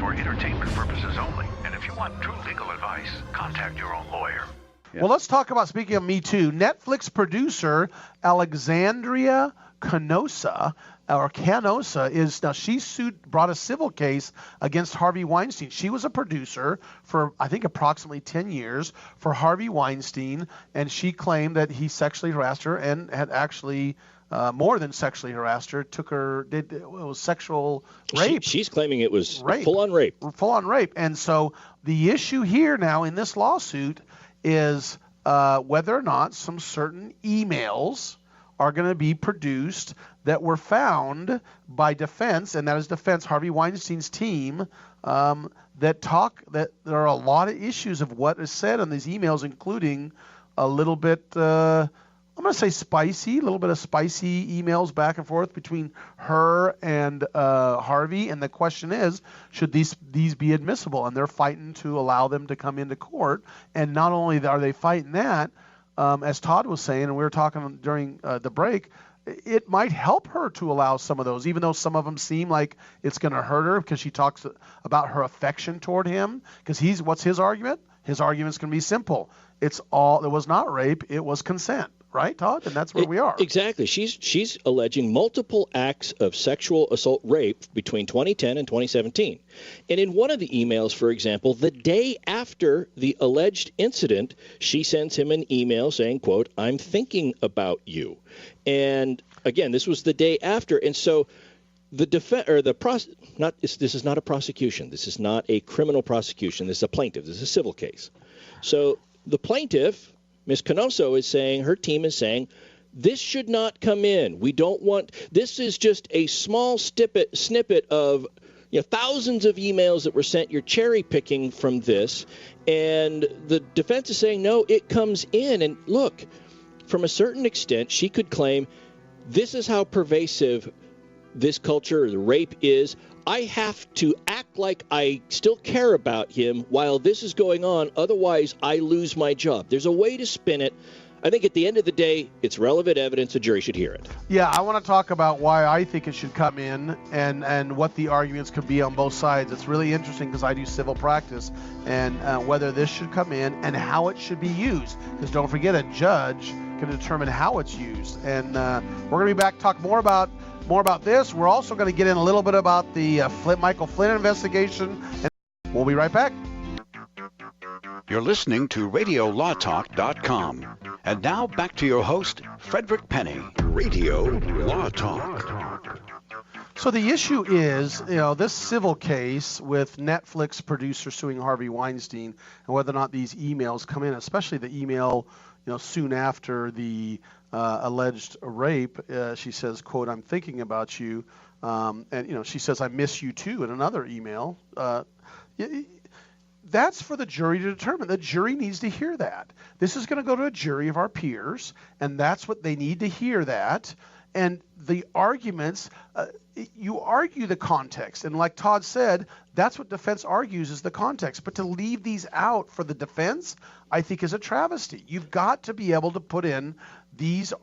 for entertainment purposes only. And if you want true legal advice, contact your own lawyer. Yeah. Well, let's talk about, speaking of Me Too, Netflix producer Alexandria Canosa is now brought a civil case against Harvey Weinstein. She was a producer for I think approximately 10 years for Harvey Weinstein, and she claimed that he sexually harassed her and had actually more than sexually harassed her. It was sexual rape. She's claiming it was rape. Full-on rape. Full-on rape. And so the issue here now in this lawsuit is whether or not some certain emails are going to be produced that were found by defense, and that is defense, Harvey Weinstein's team, that there are a lot of issues of what is said on these emails, including a little bit, I'm going to say spicy, a little bit of spicy emails back and forth between her and Harvey. And the question is, should these be admissible? And they're fighting to allow them to come into court. And not only are they fighting that, as Todd was saying, and we were talking during the break, it might help her to allow some of those, even though some of them seem like it's going to hurt her because she talks about her affection toward him. Because what's his argument? His argument's going to be simple. It was not rape, it was consent. Right, Todd? And that's where we are. Exactly. She's alleging multiple acts of sexual assault rape between 2010 and 2017. And in one of the emails, for example, the day after the alleged incident, she sends him an email saying, quote, "I'm thinking about you." And again, this was the day after. And so this is not a prosecution. This is not a criminal prosecution. This is a plaintiff. This is a civil case. So the plaintiff, Ms. Canoso, is saying, her team is saying, this should not come in. This is just a small snippet of thousands of emails that were sent. You're cherry picking from this. And the defense is saying, no, it comes in. And look, from a certain extent, she could claim this is how pervasive this culture, the rape is. I have to act like I still care about him while this is going on. Otherwise, I lose my job. There's a way to spin it. I think at the end of the day, it's relevant evidence. A jury should hear it. Yeah, I want to talk about why I think it should come in and what the arguments could be on both sides. It's really interesting because I do civil practice, and whether this should come in and how it should be used. Because don't forget, a judge can determine how it's used. And we're going to be back to talk more about this. We're also going to get in a little bit about the Michael Flynn investigation, and we'll be right back. You're listening to RadioLawTalk.com. And now back to your host, Frederick Penney. Radio Law Talk. So the issue is, this civil case with Netflix producer suing Harvey Weinstein, and whether or not these emails come in, especially the email, soon after the alleged rape. She says, quote, "I'm thinking about you." And, she says, "I miss you too," in another email. That's for the jury to determine. The jury needs to hear that. This is going to go to a jury of our peers, and that's what they need to hear that. And the arguments, you argue the context. And like Todd said, that's what defense argues is the context. But to leave these out for the defense, I think is a travesty. You've got to be able to put in these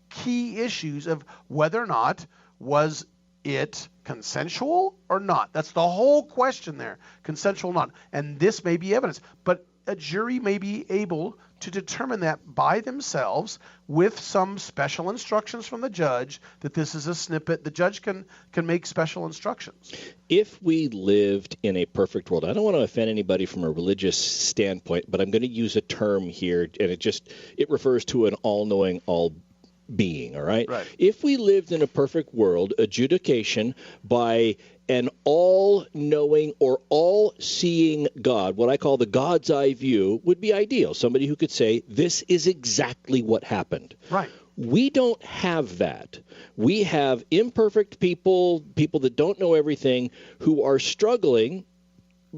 key issues of whether or not was it consensual or not. That's the whole question there, consensual or not. And this may be evidence. But a jury may be able to determine that by themselves with some special instructions from the judge that this is a snippet. The judge can make special instructions. If we lived in a perfect world, I don't want to offend anybody from a religious standpoint, but I'm going to use a term here, and it refers to an all-knowing, all-being, all right? Right. If we lived in a perfect world, adjudication by an all-knowing or all-seeing God, what I call the God's eye view, would be ideal. Somebody who could say, this is exactly what happened. Right. We don't have that. We have imperfect people that don't know everything, who are struggling,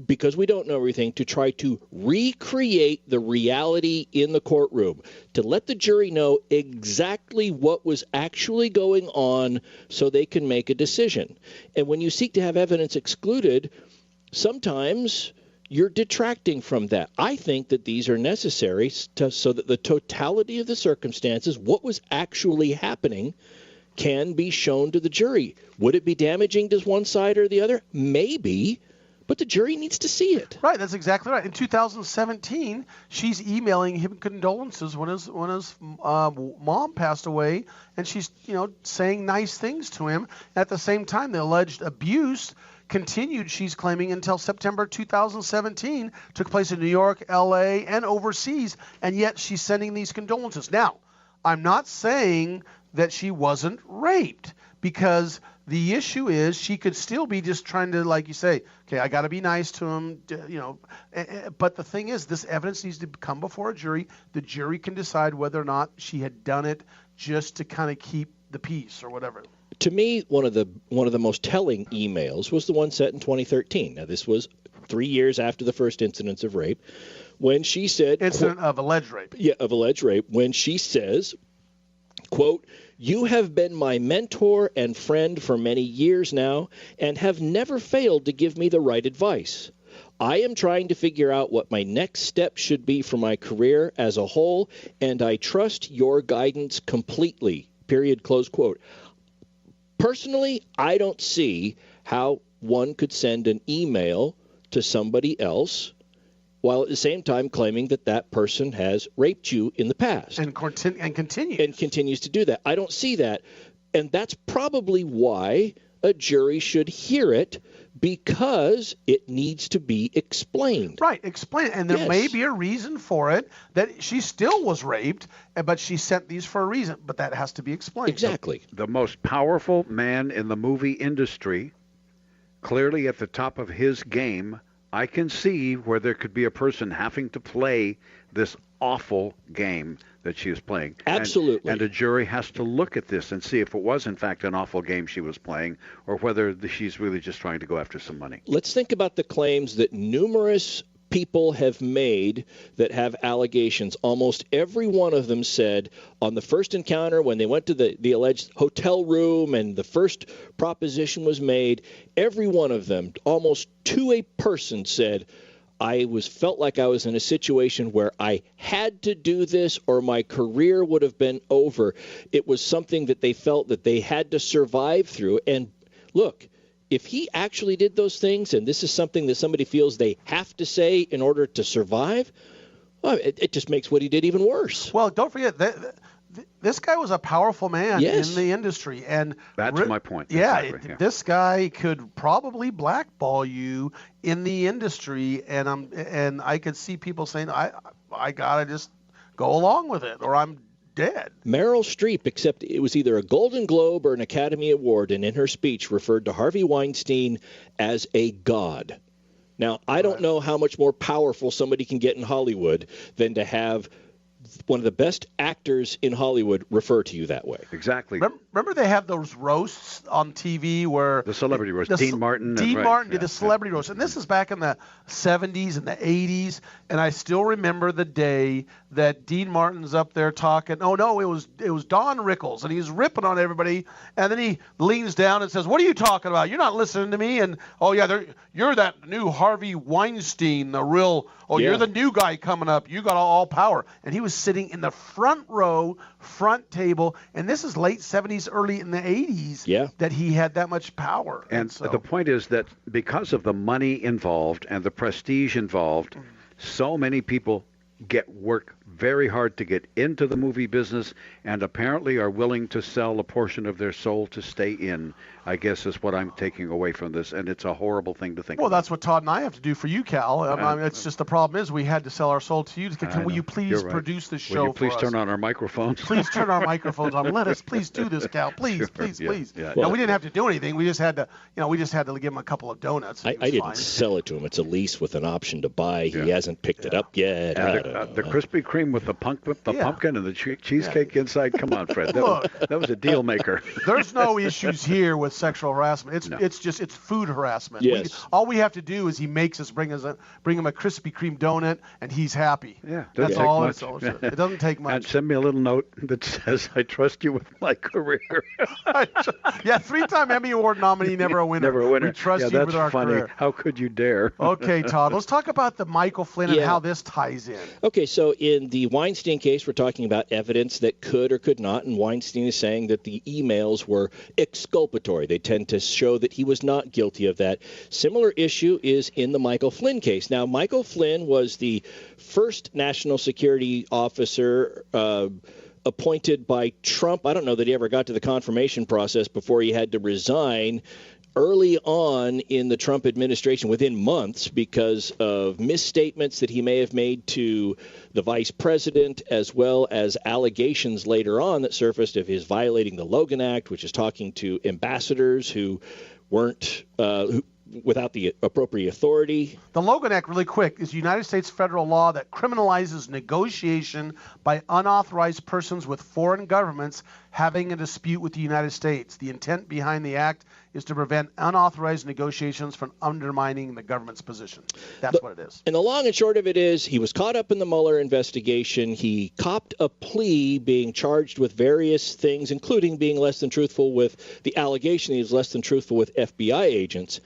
because we don't know everything, to try to recreate the reality in the courtroom, to let the jury know exactly what was actually going on so they can make a decision. And when you seek to have evidence excluded, sometimes you're detracting from that. I think that these are necessary so that the totality of the circumstances, what was actually happening, can be shown to the jury. Would it be damaging to one side or the other? Maybe, but the jury needs to see it. Right, that's exactly right. In 2017, she's emailing him condolences when his mom passed away, and she's saying nice things to him. At the same time, the alleged abuse continued, she's claiming, until September 2017, took place in New York, L.A., and overseas, and yet she's sending these condolences. Now, I'm not saying that she wasn't raped, because the issue is she could still be just trying to, like you say, okay, I got to be nice to him, but the thing is, this evidence needs to come before a jury. The jury can decide whether or not she had done it just to kind of keep the peace or whatever. To me, one of the most telling emails was the one sent in 2013. Now, this was 3 years after the first incidents of rape, when she said... Incident of alleged rape. Yeah, of alleged rape, when she says, quote, "You have been my mentor and friend for many years now and have never failed to give me the right advice. I am trying to figure out what my next step should be for my career as a whole, and I trust your guidance completely." Period, close quote. Personally, I don't see how one could send an email to somebody else while at the same time claiming that that person has raped you in the past. And continues. And continues to do that. I don't see that. And that's probably why a jury should hear it, because it needs to be explained. Right, explain. And there may be a reason for it, that she still was raped, but she sent these for a reason. But that has to be explained. Exactly. The most powerful man in the movie industry, clearly at the top of his game, I can see where there could be a person having to play this awful game that she is playing. Absolutely. And a jury has to look at this and see if it was, in fact, an awful game she was playing, or whether she's really just trying to go after some money. Let's think about the claims that numerous people have made that have allegations. Almost every one of them said on the first encounter, when they went to the alleged hotel room and the first proposition was made, every one of them, almost to a person, said, I felt like I was in a situation where I had to do this or my career would have been over. It was something that they felt that they had to survive through. And look, if he actually did those things, and this is something that somebody feels they have to say in order to survive, well, it just makes what he did even worse. Well, don't forget that this guy was a powerful man in the industry, and that's my point. Yeah, exactly, this guy could probably blackball you in the industry, and I could see people saying, I gotta just go along with it, or I'm dead. Meryl Streep, except it was either a Golden Globe or an Academy Award, and in her speech referred to Harvey Weinstein as a god. Now, I don't know how much more powerful somebody can get in Hollywood than to have one of the best actors in Hollywood refer to you that way. Exactly. Remember they have those roasts on TV where... The celebrity roast. Dean Martin. Dean Martin did the celebrity roast. And this is back in the 70s and the 80s. And I still remember the day that Dean Martin's up there talking. Oh, no, it was Don Rickles. And he's ripping on everybody. And then he leans down and says, what are you talking about? You're not listening to me. And, oh, yeah, you're that new Harvey Weinstein, the real... Oh, yeah. You're the new guy coming up. You got all power. And he was sitting in the front row, front table, and this is late 70s, early in the 80s, that he had that much power. And so, the point is that because of the money involved and the prestige involved, so many people work very hard to get into the movie business and apparently are willing to sell a portion of their soul to stay in, I guess is what I'm taking away from this, and it's a horrible thing to think about. Well, that's what Todd and I have to do for you, Cal. I mean, it's just the will is we had to sell our soul to you. Will you please produce this show for us? Will you please turn on our microphones? Please turn our microphones on. Let us please do this, Cal. Please, please. Yeah. Now, we didn't have to do anything. We just had to, give him a couple of donuts. I didn't sell it to him. It's a lease with an option to buy. He hasn't picked it up yet. The Krispy Kreme with the pumpkin and the cheesecake inside. Come on, Fred. That was a deal maker. There's no issues here with sexual harassment. It's food harassment. Yes. All we have to do is he makes us bring him a Krispy Kreme donut, and he's happy. Yeah, that's all. It doesn't take much. And send me a little note that says, "I trust you with my career." 3-time Emmy Award nominee, never a winner. Never a winner. We trust you with our career. How could you dare? Okay, Todd. Let's talk about the Michael Flynn and how this ties in. Okay, so in in the Weinstein case, we're talking about evidence that could or could not, and Weinstein is saying that the emails were exculpatory. They tend to show that he was not guilty of that. Similar issue is in the Michael Flynn case. Now, Michael Flynn was the first national security officer appointed by Trump. I don't know that he ever got to the confirmation process before he had to resign early on in the Trump administration, within months, because of misstatements that he may have made to the vice president, as well as allegations later on that surfaced of his violating the Logan Act, which is talking to ambassadors who weren't without the appropriate authority. The Logan Act, really quick, is United States federal law that criminalizes negotiation by unauthorized persons with foreign governments having a dispute with the United States. The intent behind the act is to prevent unauthorized negotiations from undermining the government's position. That's what it is. And the long and short of it is, he was caught up in the Mueller investigation. He copped a plea, being charged with various things, including being less than truthful with the allegation he was less than truthful with FBI agents.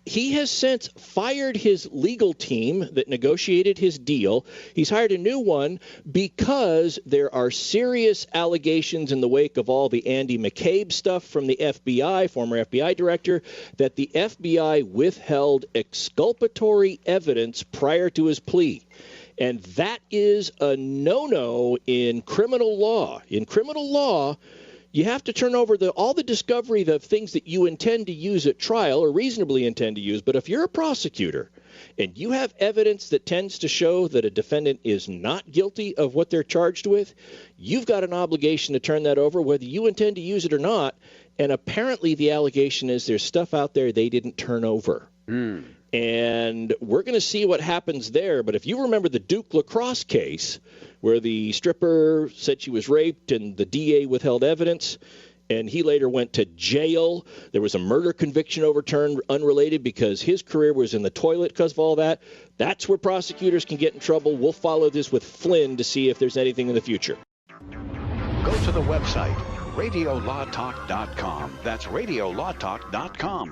He has since fired his legal team that negotiated his deal. He's hired a new one because there are serious allegations in the wake of all the Andy McCabe stuff from the FBI, former FBI director, that the FBI withheld exculpatory evidence prior to his plea. And that is a no-no in criminal law. In criminal law, you have to turn over all the discovery of things that you intend to use at trial or reasonably intend to use. But if you're a prosecutor and you have evidence that tends to show that a defendant is not guilty of what they're charged with, you've got an obligation to turn that over whether you intend to use it or not. And apparently the allegation is there's stuff out there they didn't turn over. And we're going to see what happens there. But if you remember the Duke lacrosse case where the stripper said she was raped and the DA withheld evidence and he later went to jail, there was a murder conviction overturned unrelated because his career was in the toilet because of all that. That's where prosecutors can get in trouble. We'll follow this with Flynn to see if there's anything in the future. Go to the website, radiolawtalk.com. That's radiolawtalk.com.